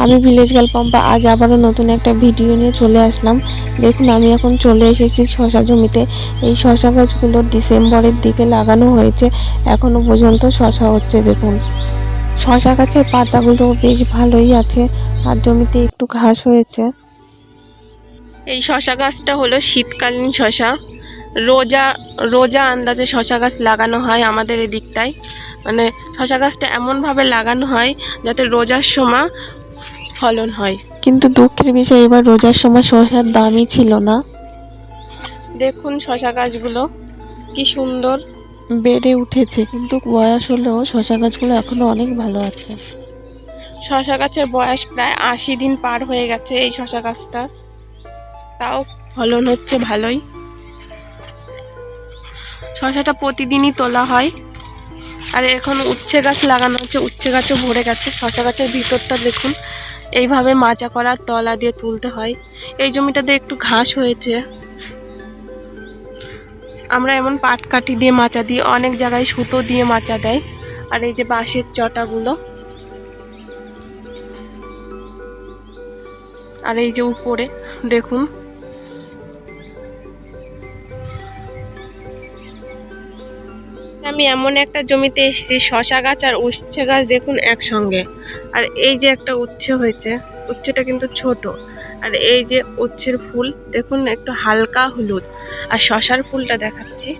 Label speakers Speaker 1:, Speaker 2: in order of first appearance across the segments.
Speaker 1: আমি village girl Pampa আজ আবারও নতুন একটা ভিডিও নিয়ে চলে আসলাম। দেখুন আমি এখন চলে এসেছি শশা জমিতে। এই শশা গাছগুলো ডিসেম্বরের দিকে লাগানো হয়েছে, এখনো পর্যন্ত শশা হচ্ছে। দেখুন শশা গাছের পাতাগুলো বেশ ভালোই আছে, আর জমিতে একটু ঘাস হয়েছে। এই শশা গাছটা হলো শীতকালীন শশা। রোজা রোজা আন্দাজে শশা গাছ লাগানো হয় আমাদের এদিকটায়। মানে শশা গাছটা এমনভাবে লাগানো হয় যাতে রোজার সময় ফলন হয়। কিন্তু দুঃখের বিষয় এবার রোজার সময় শশার দামই ছিল না। দেখুন শশা গাছগুলো কি সুন্দর বেড়ে উঠেছে, কিন্তু বয়স হলেও শশা গাছগুলো এখনো অনেক ভালো আছে। শশা গাছের বয়স প্রায় 80 দিন পার হয়ে গেছে এই শশা গাছটা, তাও ফলন হচ্ছে ভালোই। শশাটা প্রতিদিনই তোলা হয়। আর এখন উচ্ছে গাছ লাগানো হচ্ছে, উচ্ছে গাছও ভরে গেছে। শশা গাছের ভিতরটা দেখুন, এইভাবে মাচা করার তলা দিয়ে তুলতে হয়। এই জমিটাতে একটু ঘাস হয়েছে, আমরা এমন পাটকাঠি দিয়ে মাচা দিই, অনেক জায়গায় সুতো দিয়ে মাচা দেয়। আর এই যে বাঁশের চটাগুলো, আর এই যে উপরে দেখুন আমি এমন একটা জমিতে এসেছি, শশা গাছ আর উচ্ছে গাছ দেখুন একসঙ্গে। আর এই যে একটা উচ্ছে হয়েছে, উচ্ছেটা কিন্তু ছোট। আর এই যে উচ্ছের ফুল দেখুন একটু হালকা হলুদ, আর শশার ফুলটা দেখাচ্ছি,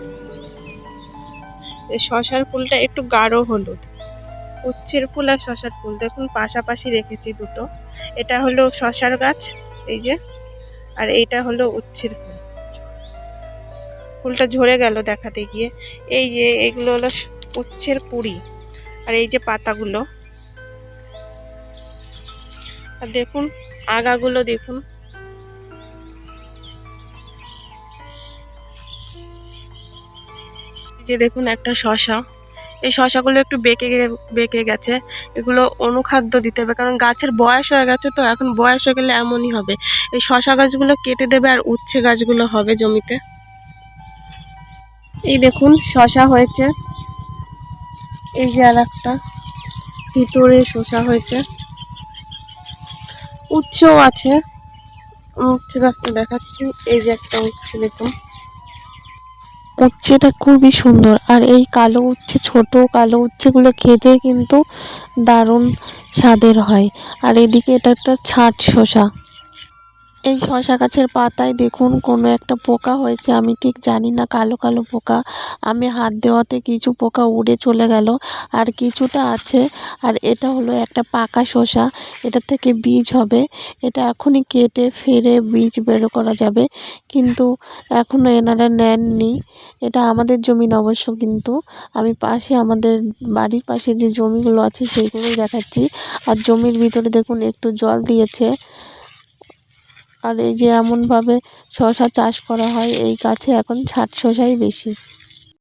Speaker 1: শশার ফুলটা একটু গাঢ় হলুদ। উচ্ছের ফুল আর শশার ফুল দেখুন পাশাপাশি রেখেছি দুটো। এটা হলো শশার গাছ, এই যে, আর এইটা হলো উচ্ছের ফুল। ফুলটা ঝরে গেল দেখাতে গিয়ে। এই যে এগুলো হলো উচ্ছের কুঁড়ি, আর এই যে পাতাগুলো। আর দেখুন আগাগুলো দেখুন, এই যে দেখুন একটা শশা। এই শশাগুলো একটু বেঁকে গেছে, এগুলো অনুখাদ্য দিতে হবে, কারণ গাছের বয়স হয়ে গেছে, তো এখন বয়স হয়ে গেলে এমনই হবে। এই শশা গাছগুলো কেটে দেবে, আর উচ্ছে গাছগুলো হবে জমিতে। এই দেখুন শশা হয়েছে, এই যে আর একটা ভিতরে শশা হয়েছে, উচ্ছেও আছে। উচ্ছে গাছটা দেখাচ্ছি, এই যে একটা উচ্ছে দেখুন, উচ্ছেটা খুবই সুন্দর। আর এই কালো উচ্ছে, ছোট কালো উচ্ছেগুলো খেতে কিন্তু দারুণ স্বাদের হয়। আর এদিকে এটা একটা ছাট শসা। এই শশা গাছের পাতায় দেখুন কোনো একটা পোকা হয়েছে, আমি ঠিক জানি না, কালো কালো পোকা। আমি হাত দেওয়াতে কিছু পোকা উড়ে চলে গেল, আর কিছুটা আছে। আর এটা হলো একটা পাকা শসা, এটা থেকে বীজ হবে। এটা এখনই কেটে ফেরে বীজ বের করা যাবে, কিন্তু এখনও এনারা নেননি। এটা আমাদের জমি অবশ্য, কিন্তু আমি পাশে আমাদের বাড়ির পাশে যে জমিগুলো আছে সেইগুলোই দেখাচ্ছি। আর জমির ভিতরে দেখুন একটু জল দিয়েছে। আর এই যে এমনভাবে শশা চাষ করা হয়, এই গাছে এখন ছাট শসাই বেশি।